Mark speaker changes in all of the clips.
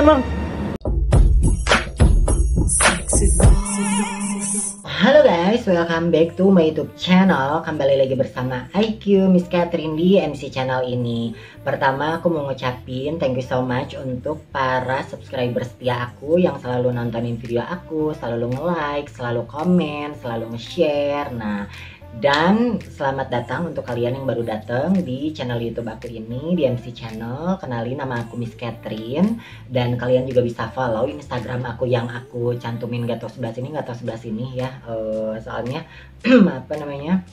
Speaker 1: teman-teman. Halo guys, welcome back to my YouTube channel. Kembali lagi bersama IQ Miss Catherine di MC channel ini. Pertama aku mau ngucapin thank you so much untuk para subscriber setia aku yang selalu nontonin video aku, selalu nge-like, selalu komen, selalu nge-share. Nah, dan selamat datang untuk kalian yang baru datang di channel YouTube aku ini, di MC Channel. Kenalin, nama aku Miss Catherine. Dan kalian juga bisa follow Instagram aku yang aku cantumin gak tau sebelah sini, gak tau sebelah sini ya. Soalnya apa namanya,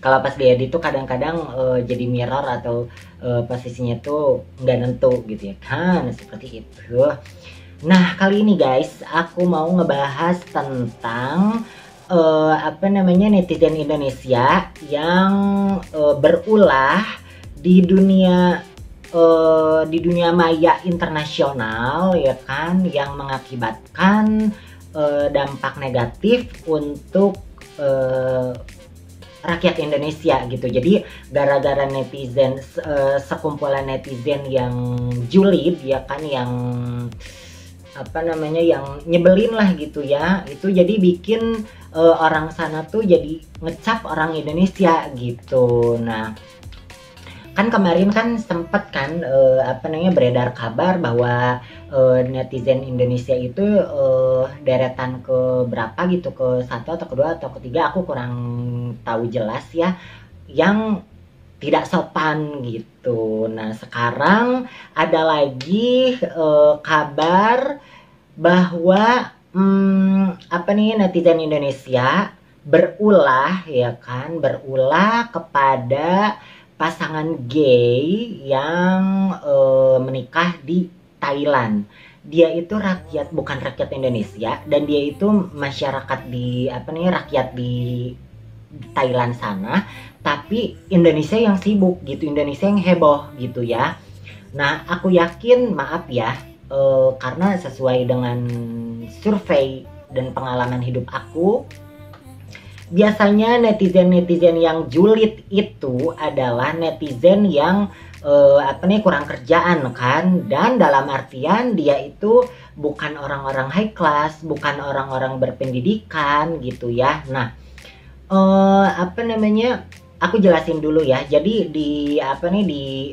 Speaker 1: kalau pas diedit tuh kadang-kadang jadi mirror atau posisinya tuh nggak nentu gitu ya kan, seperti itu. Nah, kali ini guys, aku mau ngebahas tentang apa namanya, netizen Indonesia yang berulah di dunia maya internasional ya kan, yang mengakibatkan dampak negatif untuk rakyat Indonesia gitu. Jadi gara-gara netizen, sekumpulan netizen yang julid ya kan, yang apa namanya, yang nyebelin lah gitu ya, itu jadi bikin orang sana tuh jadi ngecap orang Indonesia gitu. Nah, kan kemarin kan sempet kan apa namanya, beredar kabar bahwa netizen Indonesia itu deretan ke berapa gitu, ke satu atau kedua atau ketiga, aku kurang tahu jelas ya, yang tidak sopan gitu. Nah, sekarang ada lagi kabar bahwa apa nih, netizen Indonesia berulah ya kan, berulah kepada pasangan gay yang menikah di Thailand. Dia itu rakyat, bukan rakyat Indonesia, dan dia itu masyarakat di apa nih, rakyat di Thailand sana, tapi Indonesia yang sibuk gitu, Indonesia yang heboh gitu ya. Nah, aku yakin, maaf ya, karena sesuai dengan survei dan pengalaman hidup aku, biasanya netizen-netizen yang julid itu adalah netizen yang apa nih, kurang kerjaan kan, dan dalam artian dia itu bukan orang-orang high class, bukan orang-orang berpendidikan gitu ya. Nah, apa namanya, aku jelasin dulu ya. Jadi di apa nih, di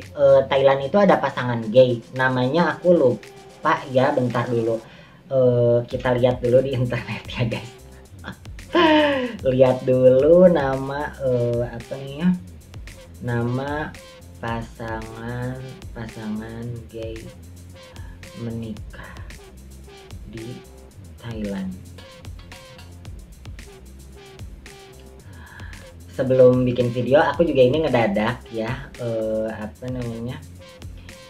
Speaker 1: Thailand itu ada pasangan gay, namanya aku lupa ya, bentar dulu. Kita lihat dulu di internet ya guys. Lihat dulu nama apa nih ya, nama pasangan gay menikah di Thailand. Sebelum bikin video aku juga ini ngedadak ya, apa namanya,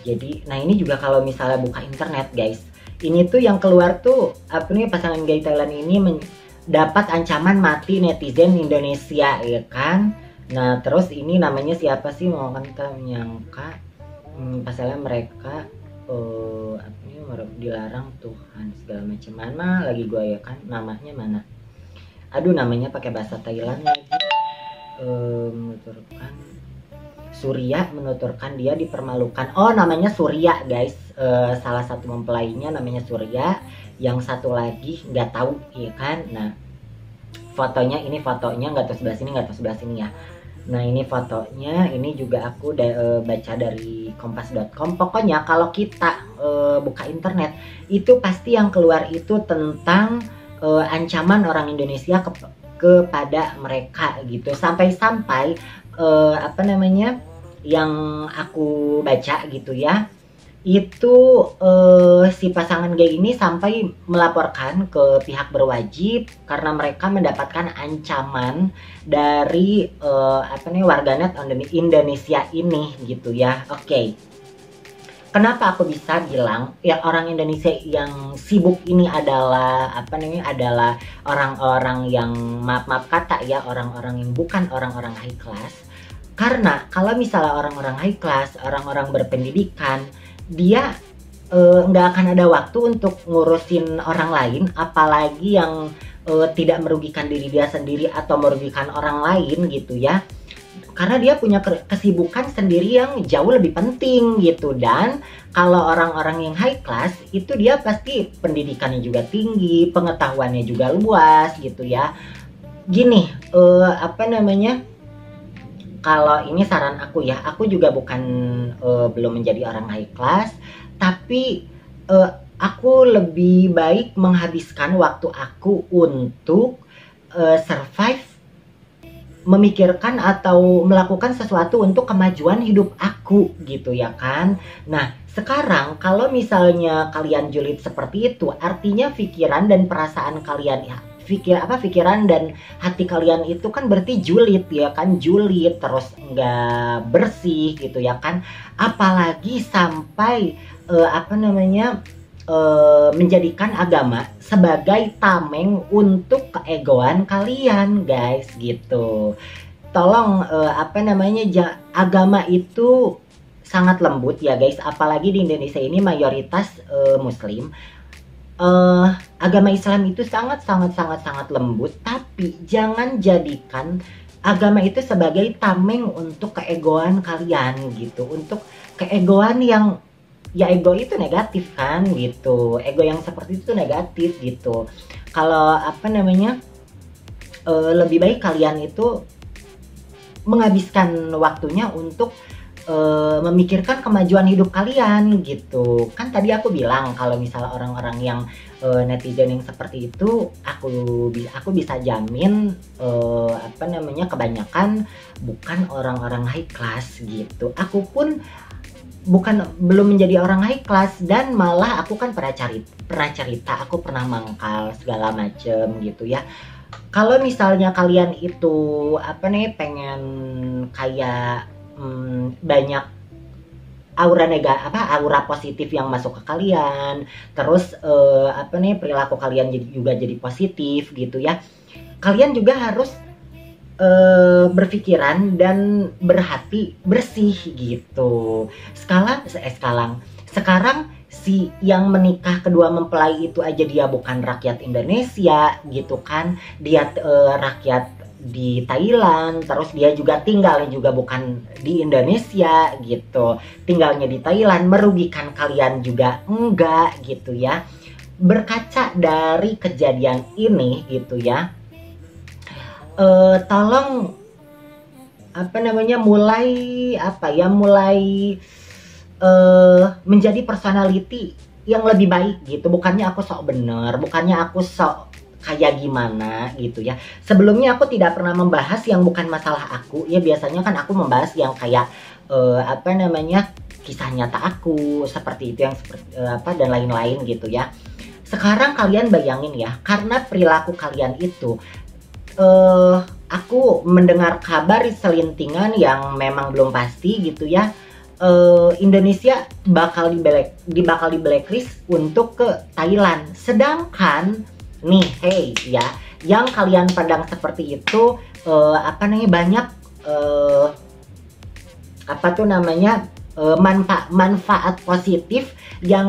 Speaker 1: jadi nah ini juga kalau misalnya buka internet guys, ini tuh yang keluar tuh apa nih, pasangan gay Thailand ini dapat ancaman mati netizen Indonesia ya kan. Nah, terus ini namanya siapa sih, mau kan kita menyangka pasalnya mereka apa nih, dilarang Tuhan segala macam. Mana lagi gua ya kan, namanya mana, aduh namanya pakai bahasa Thailand lagi. Menuturkan Surya, menuturkan dia dipermalukan. Oh, namanya Surya guys, salah satu mempelainya namanya Surya, yang satu lagi nggak tahu ya kan. Nah, fotonya, ini fotonya nggak tahu sebelah sini, nggak tahu sebelah sini ya. Nah, ini fotonya, ini juga aku baca dari kompas.com. Pokoknya kalau kita buka internet itu pasti yang keluar itu tentang ancaman orang Indonesia kepada mereka gitu. Sampai-sampai apa namanya, yang aku baca gitu ya, itu si pasangan gay ini sampai melaporkan ke pihak berwajib karena mereka mendapatkan ancaman dari apa nih, warganet Indonesia ini gitu ya. Oke. Kenapa aku bisa bilang ya orang Indonesia yang sibuk ini adalah apa namanya, adalah orang-orang yang, maaf kata ya, orang-orang yang bukan orang-orang high class. Karena kalau misalnya orang-orang high class, orang-orang berpendidikan, dia nggak akan ada waktu untuk ngurusin orang lain, apalagi yang tidak merugikan diri dia sendiri atau merugikan orang lain gitu ya. karena dia punya kesibukan sendiri yang jauh lebih penting gitu. Dan kalau orang-orang yang high class itu dia pasti pendidikannya juga tinggi, pengetahuannya juga luas gitu ya. Gini, apa namanya, kalau ini saran aku ya, aku juga bukan belum menjadi orang high class, tapi aku lebih baik menghabiskan waktu aku untuk survive, memikirkan atau melakukan sesuatu untuk kemajuan hidup aku gitu ya kan. Nah, sekarang kalau misalnya kalian julid seperti itu, artinya pikiran dan perasaan kalian ya, pikiran dan hati kalian itu kan berarti julid ya kan, julid terus nggak bersih gitu ya kan. Apalagi sampai apa namanya, menjadikan agama sebagai tameng untuk keegoan kalian guys gitu. Tolong apa namanya, agama itu sangat lembut ya guys, apalagi di Indonesia ini mayoritas muslim. Agama Islam itu sangat lembut, tapi jangan jadikan agama itu sebagai tameng untuk keegoan kalian gitu, untuk keegoan yang ya, ego itu negatif kan gitu, ego yang seperti itu negatif gitu. Kalau apa namanya, lebih baik kalian itu menghabiskan waktunya untuk memikirkan kemajuan hidup kalian gitu. Kan tadi aku bilang kalau misalnya orang-orang yang netizen yang seperti itu, aku bisa jamin apa namanya, kebanyakan bukan orang-orang high class gitu. Aku pun belum menjadi orang high class, dan malah aku kan pernah cerita aku pernah mangkal segala macem gitu ya. Kalau misalnya kalian itu apa nih, pengen kayak banyak aura positif yang masuk ke kalian, terus apa nih, perilaku kalian juga jadi positif gitu ya, kalian juga harus berpikiran dan berhati bersih gitu. Sekarang si yang menikah kedua mempelai itu aja dia bukan rakyat Indonesia gitu kan, dia rakyat di Thailand, terus dia juga tinggalnya juga bukan di Indonesia gitu, tinggalnya di Thailand. Merugikan kalian juga enggak gitu ya. Berkaca dari kejadian ini gitu ya, tolong apa namanya, mulai menjadi personality yang lebih baik gitu. Bukannya aku sok bener, bukannya aku sok kayak gimana gitu ya. Sebelumnya aku tidak pernah membahas yang bukan masalah aku ya, biasanya kan aku membahas yang kayak apa namanya, kisah nyata aku seperti itu, yang seperti apa dan lain-lain gitu ya. Sekarang kalian bayangin ya, karena perilaku kalian itu, aku mendengar kabar selintingan yang memang belum pasti gitu ya, Indonesia bakal di blacklist untuk ke Thailand. Sedangkan nih, hey ya, yang kalian pandang seperti itu apa namanya, banyak apa tuh namanya, manfaat positif yang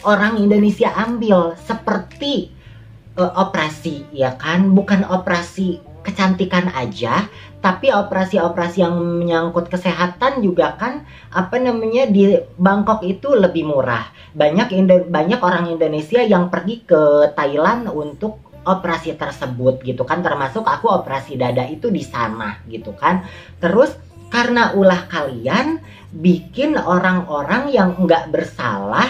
Speaker 1: orang Indonesia ambil, seperti operasi ya kan, bukan operasi kecantikan aja, tapi operasi-operasi yang menyangkut kesehatan juga kan, apa namanya, di Bangkok itu lebih murah. Banyak orang Indonesia yang pergi ke Thailand untuk operasi tersebut gitu kan, termasuk aku operasi dada itu di sana gitu kan. Terus karena ulah kalian bikin orang-orang yang nggak bersalah,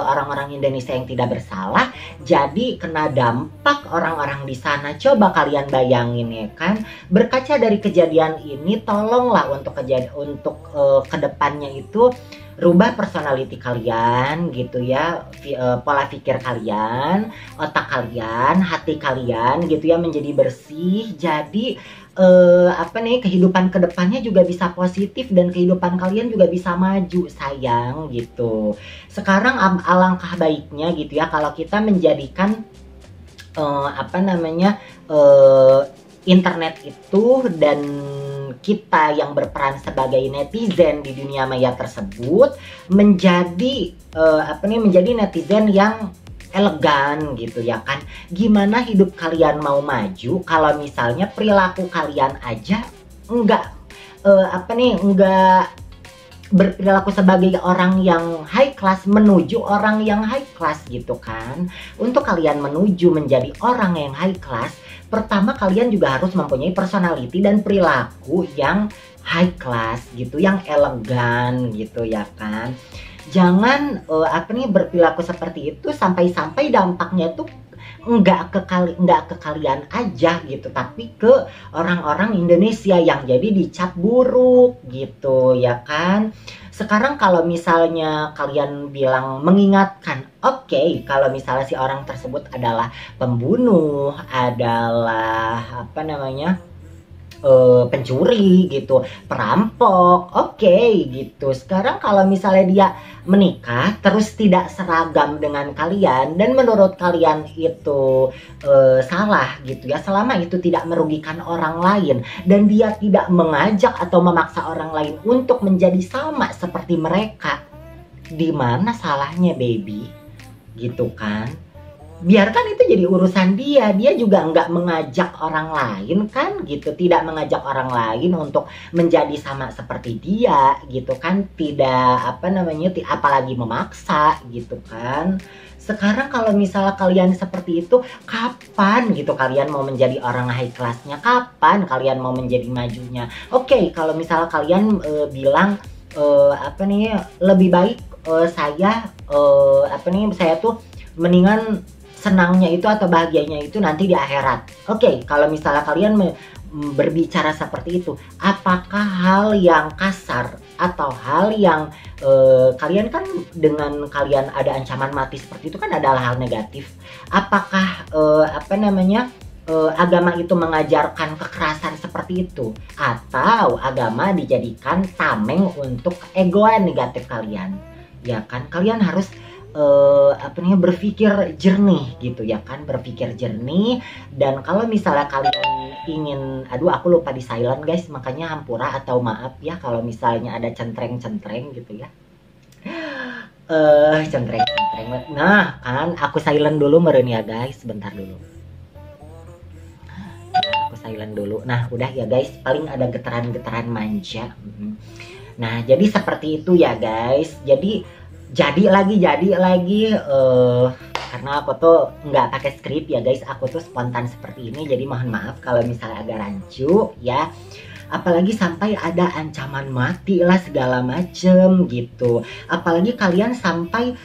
Speaker 1: orang-orang Indonesia yang tidak bersalah, jadi kena dampak orang-orang di sana. Coba kalian bayangin ya kan. Berkaca dari kejadian ini, tolonglah untuk kedepannya itu rubah personality kalian gitu ya, pola pikir kalian, otak kalian, hati kalian gitu ya, menjadi bersih. Jadi apa nih, kehidupan kedepannya juga bisa positif dan kehidupan kalian juga bisa maju sayang gitu. Sekarang alangkah baiknya gitu ya, kalau kita menjadikan apa namanya, internet itu dan kita yang berperan sebagai netizen di dunia maya tersebut menjadi apa nih, menjadi netizen yang elegan gitu ya kan. Gimana hidup kalian mau maju kalau misalnya perilaku kalian aja enggak apa nih, nggak berperilaku sebagai orang yang high class menuju orang yang high class gitu kan. Untuk kalian menuju menjadi orang yang high class, pertama kalian juga harus mempunyai personality dan perilaku yang high class gitu, yang elegan gitu ya kan. Jangan apa nih, berperilaku seperti itu sampai-sampai dampaknya tuh nggak ke kalian aja gitu, tapi ke orang-orang Indonesia yang jadi dicap buruk gitu ya kan. Sekarang kalau misalnya kalian bilang mengingatkan, oke, kalau misalnya si orang tersebut adalah pembunuh, adalah apa namanya, pencuri gitu, perampok, oke gitu. Sekarang kalau misalnya dia menikah terus tidak seragam dengan kalian dan menurut kalian itu salah gitu ya, selama itu tidak merugikan orang lain dan dia tidak mengajak atau memaksa orang lain untuk menjadi sama seperti mereka, di mana salahnya baby gitu kan. Biarkan itu jadi urusan dia, dia juga nggak mengajak orang lain kan gitu, tidak mengajak orang lain untuk menjadi sama seperti dia gitu kan, tidak apa namanya, apalagi memaksa gitu kan. Sekarang kalau misalnya kalian seperti itu, kapan gitu kalian mau menjadi orang high classnya, kapan kalian mau menjadi majunya? Oke, kalau misalnya kalian bilang apa nih, lebih baik saya apa nih, saya tuh mendingan senangnya itu atau bahagianya itu nanti di akhirat. Oke, kalau misalnya kalian berbicara seperti itu, apakah hal yang kasar atau hal yang kalian kan dengan kalian ada ancaman mati seperti itu kan adalah hal negatif? Apakah apa namanya, agama itu mengajarkan kekerasan seperti itu, atau agama dijadikan tameng untuk egoan negatif kalian? Ya kan, kalian harus apa namanya, berpikir jernih gitu ya kan, berpikir jernih. Dan kalau misalnya kalian ingin, aduh aku lupa di silent guys, makanya hampura atau maaf ya kalau misalnya ada centreng-centreng gitu ya, centreng-centreng. Nah kan aku silent dulu meren ya guys, sebentar dulu, aku silent dulu. Nah udah ya guys, paling ada getaran-getaran manja. Nah jadi seperti itu ya guys, jadi lagi karena aku tuh nggak pakai skrip ya guys, aku tuh spontan seperti ini, jadi mohon maaf kalau misalnya agak rancu ya. Apalagi sampai ada ancaman mati lah segala macem gitu, apalagi kalian sampai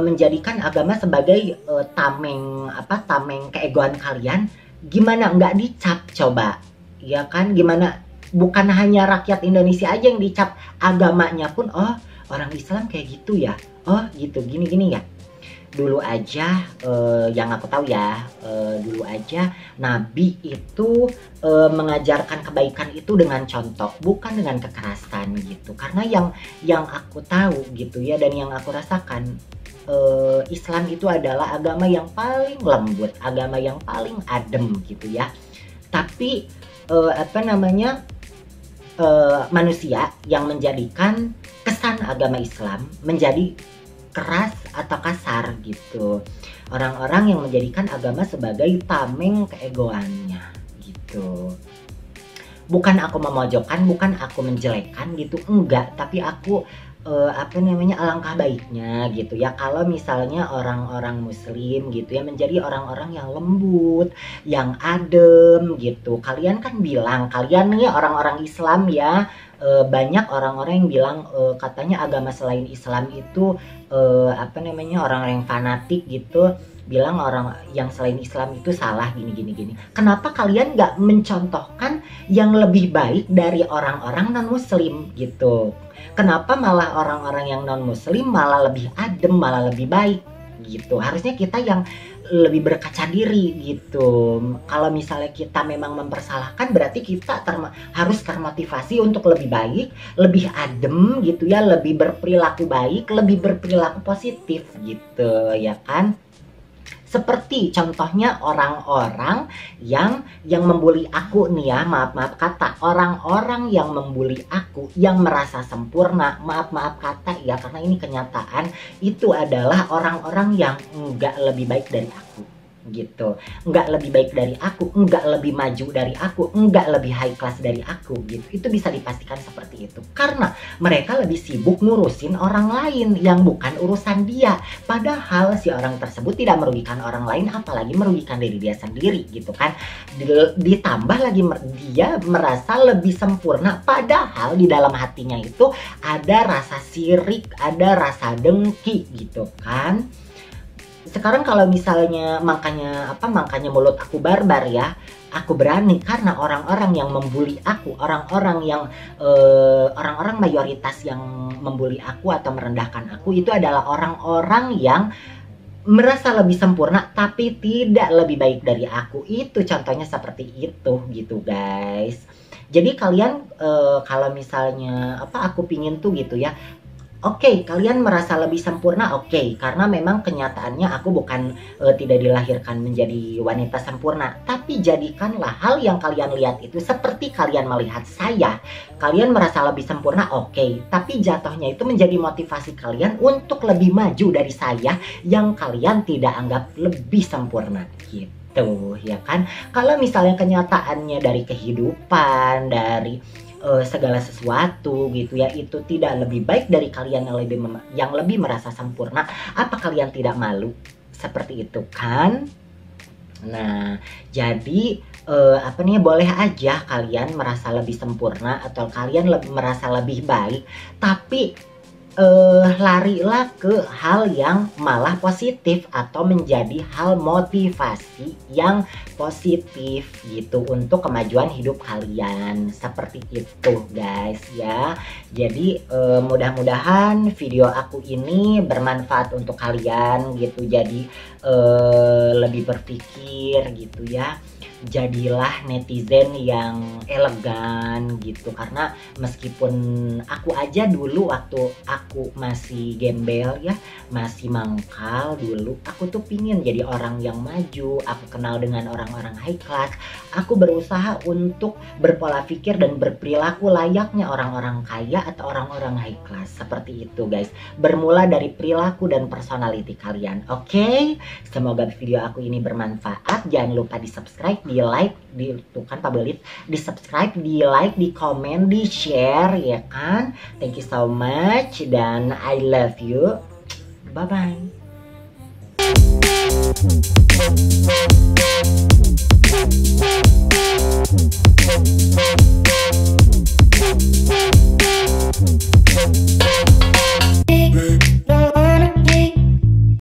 Speaker 1: menjadikan agama sebagai tameng keegoan kalian. Gimana nggak dicap coba ya kan, gimana, bukan hanya rakyat Indonesia aja yang dicap, agamanya pun, oh orang Islam kayak gitu ya, oh gitu, gini-gini ya. Dulu aja yang aku tahu ya, dulu aja Nabi itu mengajarkan kebaikan itu dengan contoh, bukan dengan kekerasan gitu. Karena yang aku tahu gitu ya, dan yang aku rasakan, Islam itu adalah agama yang paling lembut, agama yang paling adem gitu ya. Tapi apa namanya, manusia yang menjadikan kesan agama Islam menjadi keras atau kasar gitu. Orang-orang yang menjadikan agama sebagai tameng keegoannya gitu. Bukan aku memojokkan, bukan aku menjelekkan gitu, enggak. Tapi aku apa namanya, alangkah baiknya gitu ya kalau misalnya orang-orang muslim gitu ya menjadi orang-orang yang lembut, yang adem gitu. Kalian kan bilang kalian nih orang-orang Islam ya, banyak orang-orang yang bilang katanya agama selain Islam itu apa namanya, orang-orang yang fanatik gitu, bilang orang yang selain Islam itu salah gini. Kenapa kalian nggak mencontohkan yang lebih baik dari orang-orang non muslim gitu? Kenapa malah orang-orang yang non muslim malah lebih adem, malah lebih baik gitu? Harusnya kita yang lebih berkaca diri gitu. Kalau misalnya kita memang mempersalahkan, berarti kita harus termotivasi untuk lebih baik, lebih adem gitu ya, lebih berperilaku baik, lebih berperilaku positif gitu ya kan. Seperti contohnya orang-orang yang membuli aku nih ya, maaf kata, orang-orang yang membuli aku, yang merasa sempurna, maaf kata ya, karena ini kenyataan, itu adalah orang-orang yang nggak lebih baik dari aku gitu. Nggak lebih baik dari aku, nggak lebih maju dari aku, nggak lebih high class dari aku gitu. Itu bisa dipastikan seperti itu. Karena mereka lebih sibuk ngurusin orang lain yang bukan urusan dia. Padahal si orang tersebut tidak merugikan orang lain, apalagi merugikan diri dia sendiri gitu kan. Ditambah lagi dia merasa lebih sempurna, padahal di dalam hatinya itu ada rasa sirik, ada rasa dengki gitu kan. Sekarang kalau misalnya makanya mulut aku barbar ya, aku berani karena orang-orang yang membuli aku, orang-orang mayoritas yang membuli aku atau merendahkan aku itu adalah orang-orang yang merasa lebih sempurna tapi tidak lebih baik dari aku. Itu contohnya seperti itu gitu guys. Jadi kalian kalau misalnya aku pingin tuh gitu ya, oke, kalian merasa lebih sempurna, oke, karena memang kenyataannya aku bukan tidak dilahirkan menjadi wanita sempurna, tapi jadikanlah hal yang kalian lihat itu seperti kalian melihat saya. Kalian merasa lebih sempurna, oke, tapi jatuhnya itu menjadi motivasi kalian untuk lebih maju dari saya yang kalian tidak anggap lebih sempurna gitu, ya kan? Kalau misalnya kenyataannya dari kehidupan, dari segala sesuatu gitu ya, itu tidak lebih baik dari kalian yang lebih merasa sempurna, apa kalian tidak malu? Seperti itu kan? Nah, jadi boleh aja kalian merasa lebih sempurna atau kalian merasa lebih baik, tapi larilah ke hal yang malah positif atau menjadi hal motivasi yang positif gitu untuk kemajuan hidup kalian. Seperti itu guys ya. Jadi mudah-mudahan video aku ini bermanfaat untuk kalian gitu. Jadi lebih berpikir gitu ya. Jadilah netizen yang elegan gitu, karena meskipun aku aja dulu waktu aku masih gembel ya, masih mangkal dulu, aku tuh pingin jadi orang yang maju, aku kenal dengan orang-orang high class, aku berusaha untuk berpola pikir dan berperilaku layaknya orang-orang kaya atau orang-orang high class. Seperti itu guys, bermula dari perilaku dan personality kalian. Oke? Semoga video aku ini bermanfaat. Jangan lupa di subscribe, di like, tuh kan pabelit, di subscribe, di like, di komen, di share ya kan. Thank you so much dan I love you. Bye bye.